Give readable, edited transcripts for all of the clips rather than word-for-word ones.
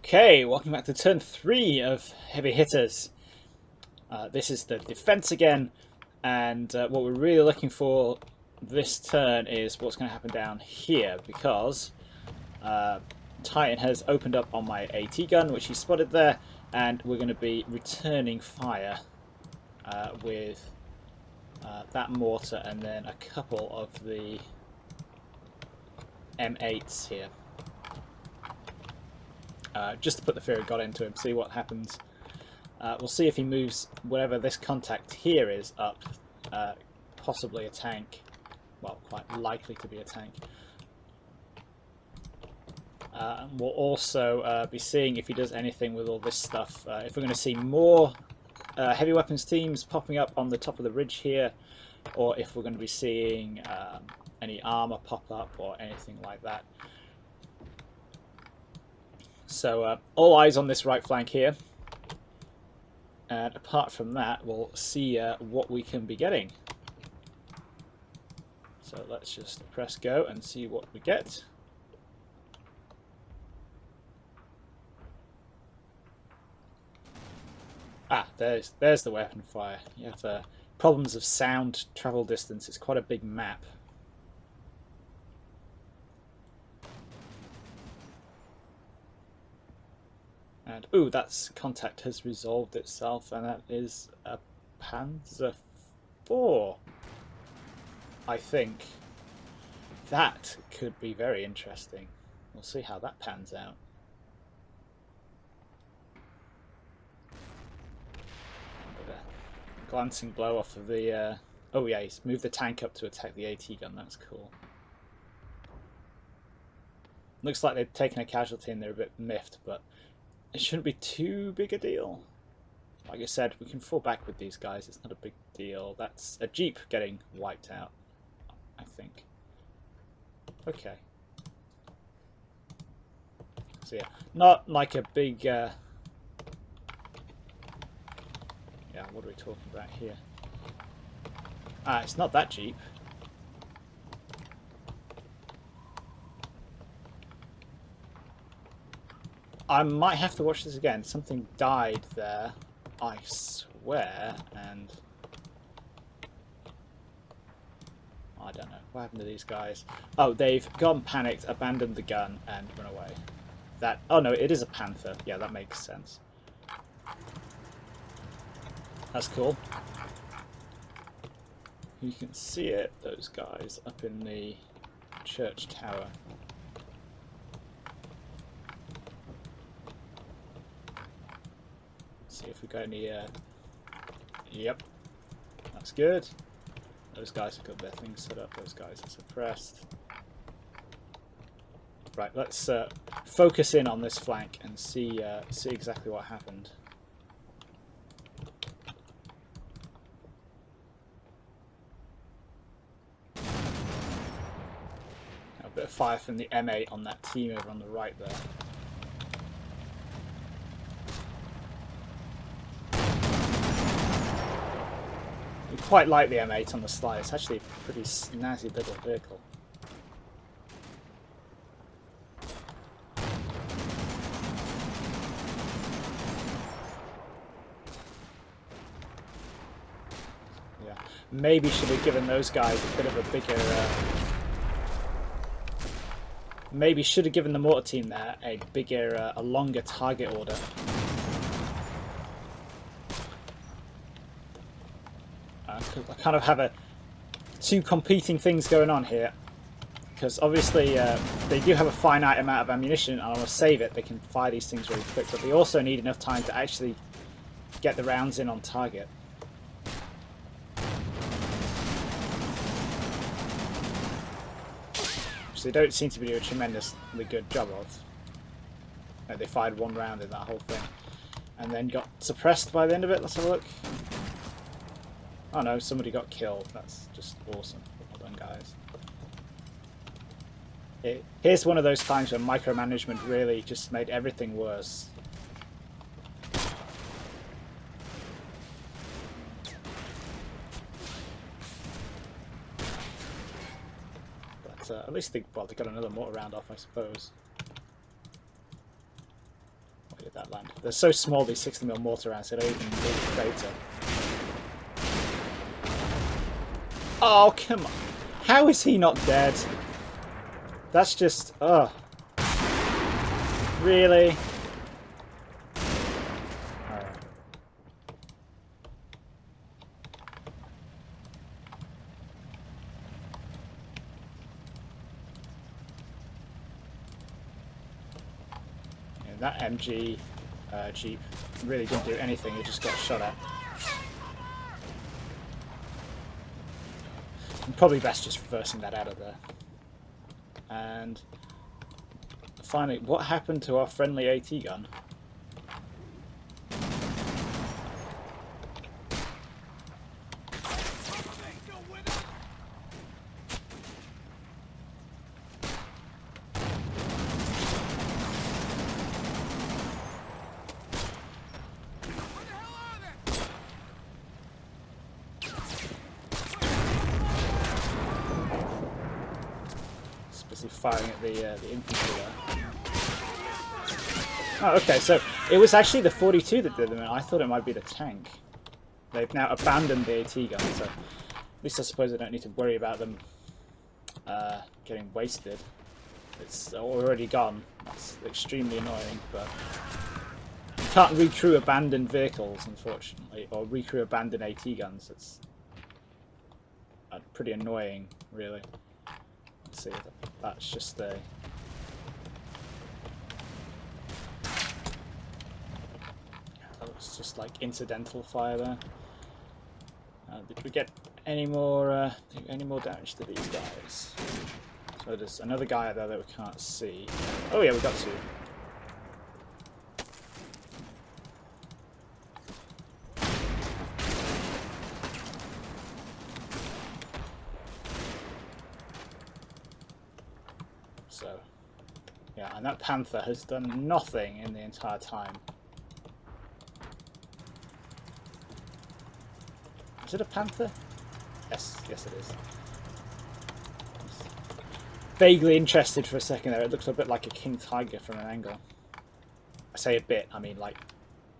Okay, welcome back to turn 3 of Heavy Hitters. This is the defense again, and what we're really looking for this turn is what's going to happen down here, because Titan has opened up on my AT gun, which he spotted there, and we're going to be returning fire with that mortar and then a couple of the M8s here. Just to put the fear of God into him, see what happens. We'll see if he moves whatever this contact here is up, possibly a tank. Well, quite likely to be a tank. We'll also be seeing if he does anything with all this stuff. If we're going to see more heavy weapons teams popping up on the top of the ridge here, or if we're going to be seeing any armor pop up or anything like that. So all eyes on this right flank here, and apart from that we'll see what we can be getting. So let's just press go and see what we get. Ah, there's the weapon fire. You have problems of sound travel distance. It's quite a big map. And ooh, that's contact has resolved itself, and that is a Panzer IV, I think. That could be very interesting. We'll see how that pans out. A glancing blow off of the... oh yeah, he's moved the tank up to attack the AT gun. That's cool. Looks like they've taken a casualty and they're a bit miffed, but it shouldn't be too big a deal. Like I said, we can fall back with these guys. It's not a big deal. That's a Jeep getting wiped out, I think. Okay. So yeah, not like a big... yeah, what are we talking about here? Ah, it's not that Jeep. I might have to watch this again. Something died there, I swear, and I don't know. What happened to these guys? Oh, they've gone panicked, abandoned the gun, and run away. That... oh no, it is a Panther. Yeah, that makes sense. That's cool. You can see it, those guys, up in the church tower. See if we got any... yep, that's good. Those guys have got their things set up. Those guys are suppressed. Right, let's focus in on this flank and see exactly what happened. A bit of fire from the M8 on that team over on the right there. I quite like the M8 on the slide. It's actually a pretty snazzy little vehicle. Yeah, maybe should have given those guys a bit of a bigger... maybe should have given the mortar team there a bigger, a longer target order. I kind of have two competing things going on here, because obviously they do have a finite amount of ammunition and I want to save it. They can fire these things really quick, but they also need enough time to actually get the rounds in on target. Which they don't seem to be doing a tremendously good job of. No, they fired one round in that whole thing and then got suppressed by the end of it. Let's have a look. Oh no, somebody got killed. That's just awesome. Well done, guys. Here's one of those times when micromanagement really just made everything worse. But at least they got another mortar round off, I suppose. with that land. They're so small, these 60mm mortar rounds, they don't even need a crater. Oh, come on. How is he not dead? That's just... ugh. Really? Alright. Yeah, that MG Jeep really didn't do anything, it just got shot at. And probably best just reversing that out of there. And finally, what happened to our friendly AT gun? Firing at the infantry there. Oh, okay, so it was actually the 42 that did them, and I thought it might be the tank. They've now abandoned the AT gun, so at least I suppose I don't need to worry about them getting wasted. It's already gone. That's extremely annoying, but you can't recrew abandoned vehicles, unfortunately, or recrew abandoned AT guns. It's pretty annoying, really. See, that's just a... That was just like incidental fire there. Did we get any more damage to these guys? So there's another guy there that we can't see. Oh yeah, we got two. So, yeah, and that Panther has done nothing in the entire time. Is it a Panther? Yes, yes it is. Vaguely interested for a second there. It looks a bit like a King Tiger from an angle. I say a bit, I mean like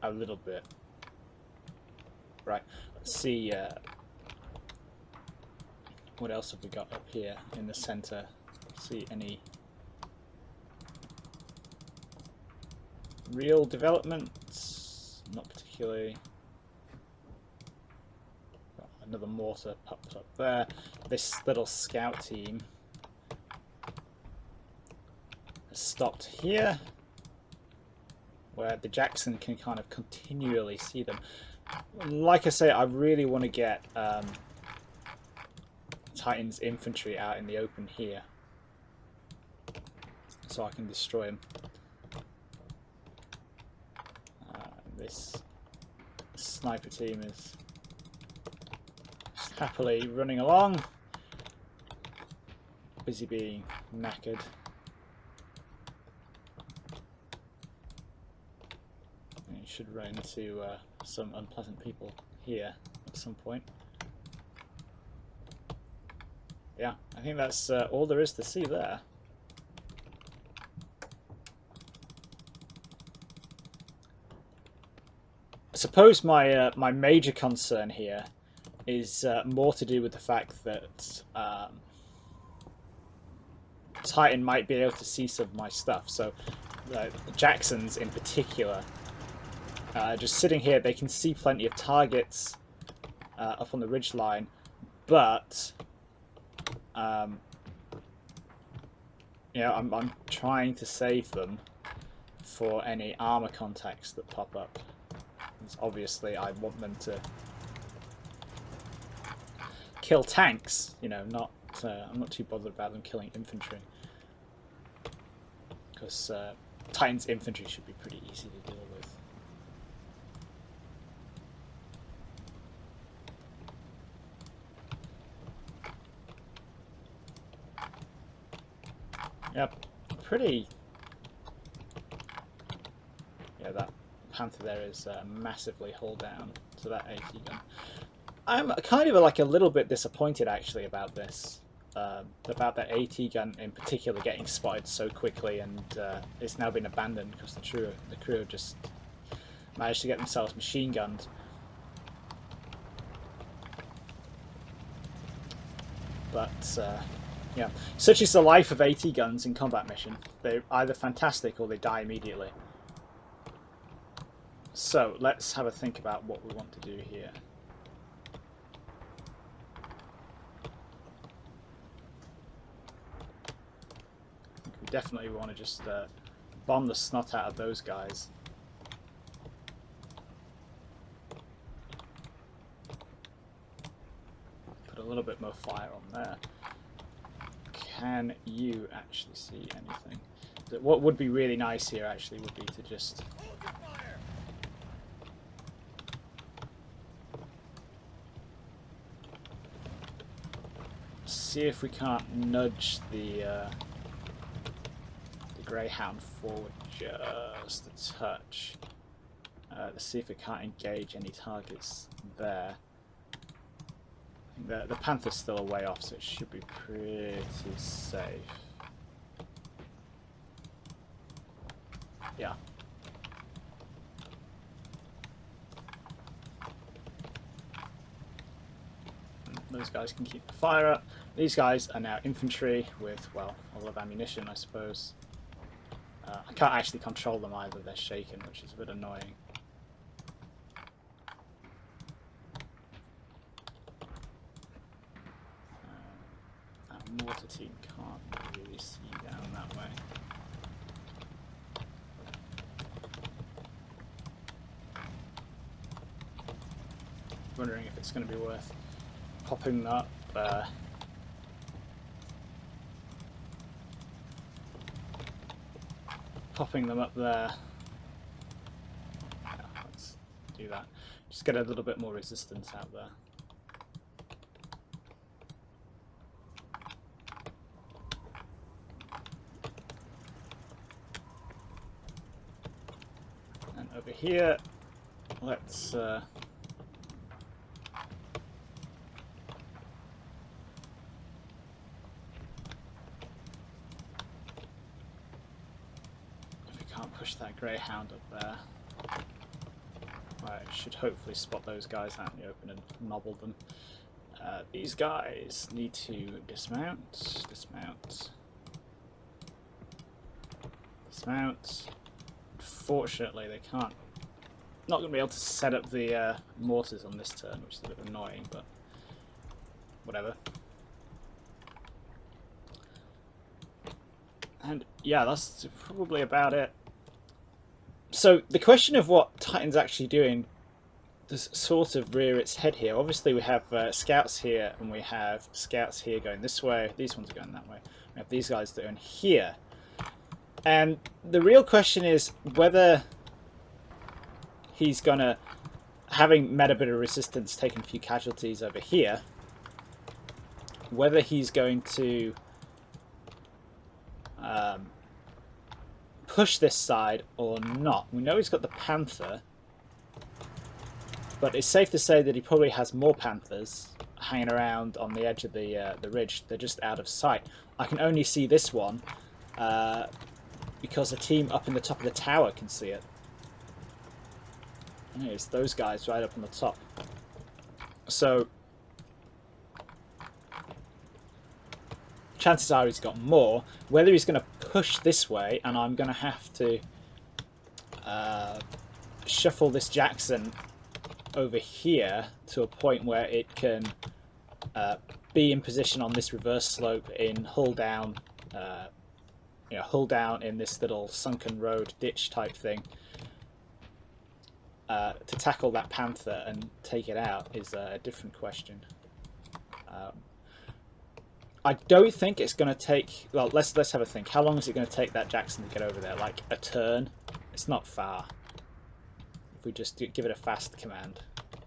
a little bit. Right, let's see what else have we got up here in the centre. See any real developments? Not particularly. Got another mortar popped up there. This little scout team has stopped here, where the Jackson can kind of continually see them. Like I say, I really want to get Titan's infantry out in the open here, so I can destroy them. This sniper team is just happily running along, busy being knackered. And you should run into some unpleasant people here at some point. Yeah, I think that's all there is to see there. I suppose my my major concern here is more to do with the fact that Titan might be able to see some of my stuff. So the Jacksons in particular, just sitting here, they can see plenty of targets up on the ridgeline, but you know, I'm trying to save them for any armor contacts that pop up. Obviously, I want them to kill tanks. You know, not I'm not too bothered about them killing infantry, because Titan's infantry should be pretty easy to deal with. Yep, pretty. Yeah, that Panther there is massively hull down to that AT gun. I'm kind of like a little bit disappointed actually about this. about that AT gun in particular getting spotted so quickly, and it's now been abandoned because the crew have just managed to get themselves machine gunned. But yeah, such is the life of AT guns in combat mission. They're either fantastic or they die immediately. So let's have a think about what we want to do here. We definitely want to just bomb the snot out of those guys. Put a little bit more fire on there. Can you actually see anything? What would be really nice here actually would be to just see if we can't nudge the Greyhound forward just a touch. Let's see if we can't engage any targets there. I think the Panther's still a way off, so it should be pretty safe. Yeah. And those guys can keep the fire up. These guys are now infantry with, well, a lot of ammunition, I suppose. I can't actually control them either, they're shaken, which is a bit annoying. Our mortar team can't really see down that way. Wondering if it's going to be worth popping up popping them up there. Yeah, let's do that. Just get a little bit more resistance out there. And over here, let's push that Greyhound up there. Right, should hopefully spot those guys out in the open and nobble them. These guys need to dismount, dismount, dismount. Fortunately, they can't. Not going to be able to set up the mortars on this turn, which is a bit annoying, but whatever. And yeah, that's probably about it. So the question of what Titan's actually doing does sort of rear its head here. Obviously we have scouts here and we have scouts here going this way. These ones are going that way. We have these guys that are in here. And the real question is whether he's going to, having met a bit of resistance, taking a few casualties over here, whether he's going to push this side or not. We know he's got the Panther, but it's safe to say that he probably has more Panthers hanging around on the edge of the ridge. They're just out of sight. I can only see this one because the team up in the top of the tower can see it. And it's those guys right up on the top. So chances are he's got more. Whether he's going to push this way, and I'm going to have to shuffle this Jackson over here to a point where it can be in position on this reverse slope in hull down, hull down in this little sunken road ditch type thing, to tackle that Panther and take it out is a different question. I don't think it's going to take. Well, let's have a think. How long is it going to take that Jackson to get over there? Like a turn? It's not far. If we just give it a fast command,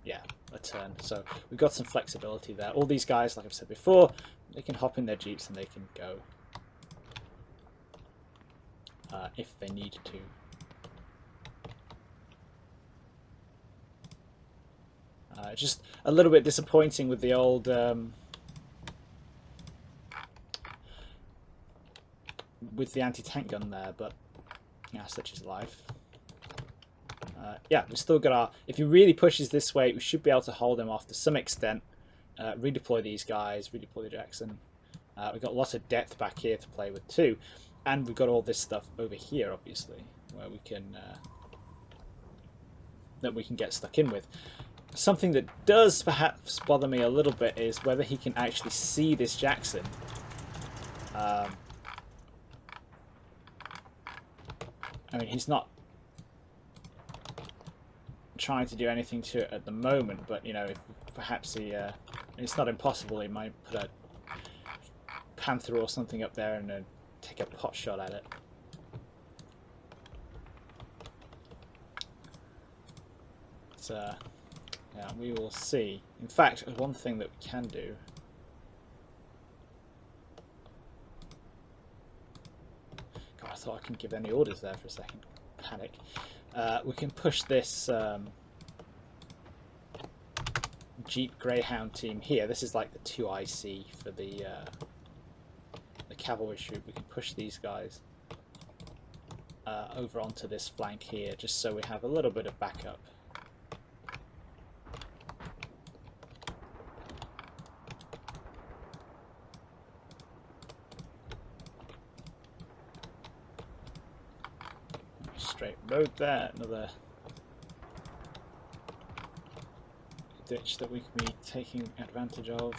yeah, a turn. So we've got some flexibility there. All these guys, like I've said before, they can hop in their jeeps and they can go if they need to. Just a little bit disappointing with the old. with the anti-tank gun there, but yeah, such is life. Yeah, we've still got our... If he really pushes this way, we should be able to hold him off to some extent. Redeploy these guys, redeploy the Jackson. We've got lots of depth back here to play with too. And we've got all this stuff over here, obviously, where we can... that we can get stuck in with. Something that does perhaps bother me a little bit is whether he can actually see this Jackson. I mean, he's not trying to do anything to it at the moment, but you know, if perhaps he it's not impossible, he might put a Panther or something up there and take a pot shot at it. So yeah, we will see. In fact, one thing that we can do, God, I thought I couldn't give any orders there for a second. Panic. We can push this Jeep Greyhound team here. This is like the 2IC for the cavalry troop. We can push these guys over onto this flank here, just so we have a little bit of backup. Straight road there, another ditch that we can be taking advantage of.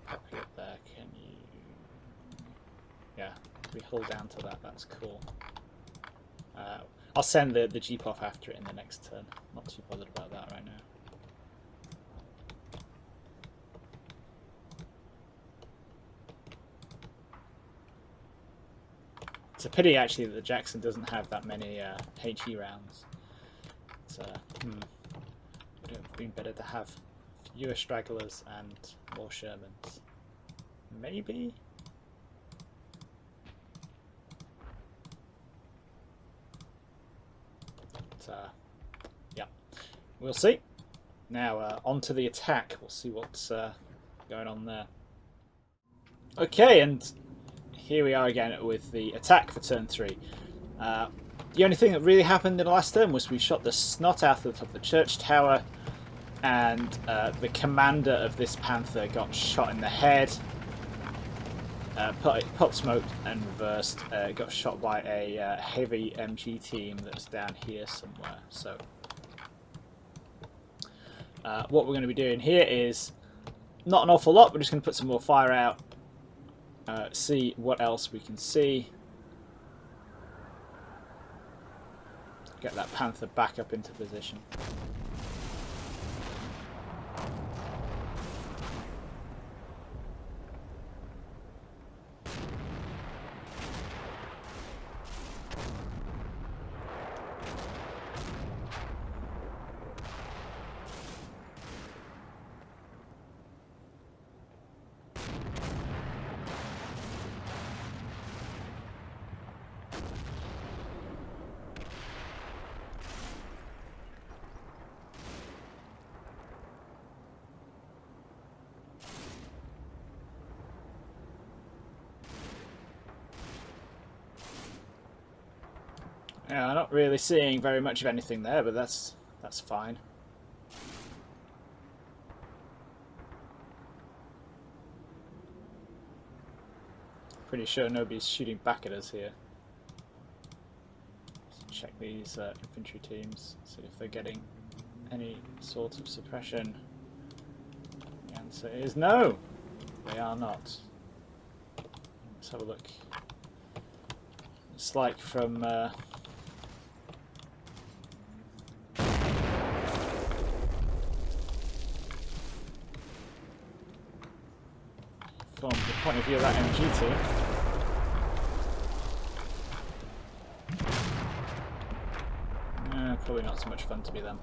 Pop you up there, can you? Yeah, we hold down to that, that's cool. I'll send the Jeep off after it in the next turn. Not too bothered about that right now. It's a pity actually that the Jackson doesn't have that many HE rounds. It would have been better to have fewer stragglers and more Shermans. Maybe? Yeah, we'll see. Now on to the attack. We'll see what's going on there. Okay, and here we are again with the attack for turn 3. The only thing that really happened in the last turn was we shot the snot out of the top of the church tower, and the commander of this Panther got shot in the head. Pot smoked and reversed, got shot by a heavy MG team that's down here somewhere. So what we're going to be doing here is not an awful lot. We're just going to put some more fire out, see what else we can see, get that Panther back up into position. Yeah, I'm not really seeing very much of anything there, but that's fine. Pretty sure nobody's shooting back at us here. Let's check these infantry teams, see if they're getting any sort of suppression. The answer is no, they are not. Let's have a look. It's like from from the point of view of that MG team. Probably not so much fun to be them.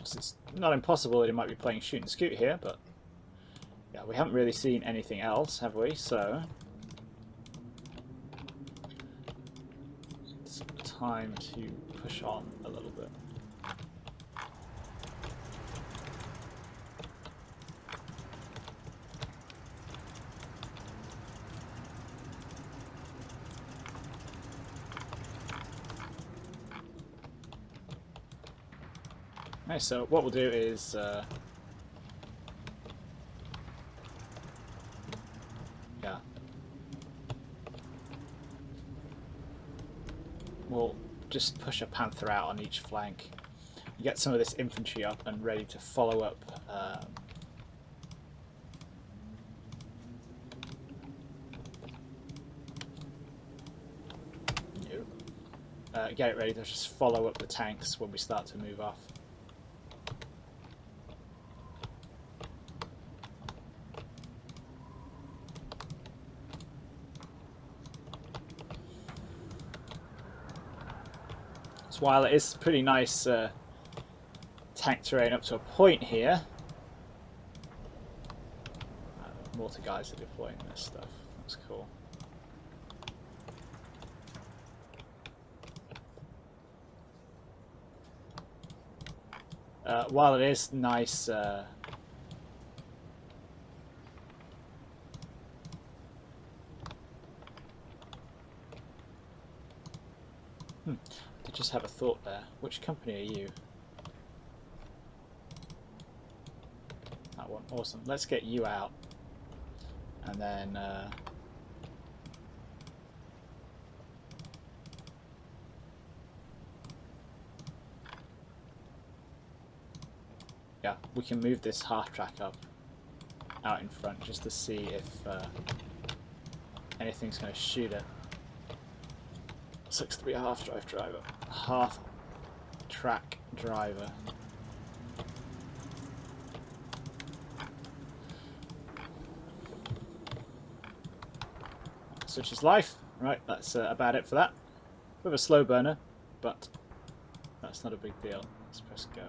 It's not impossible that he might be playing shoot and scoot here, but We haven't really seen anything else, have we? So it's time to push on a little bit. Okay, so what we'll do is yeah, we'll just push a Panther out on each flank. You get some of this infantry up and ready to follow up. Get it ready to just follow up the tanks when we start to move off. So while it is pretty nice tank terrain up to a point here, mortar guys are deploying this stuff. That's cool. While it is nice, to just have a thought there. Which company are you? That one, awesome. Let's get you out, and then yeah, we can move this half track up out in front just to see if anything's going to shoot it. 6-3 half drive driver. Half track driver. Such is life. Right, that's about it for that. With a slow burner, but that's not a big deal. Let's press go.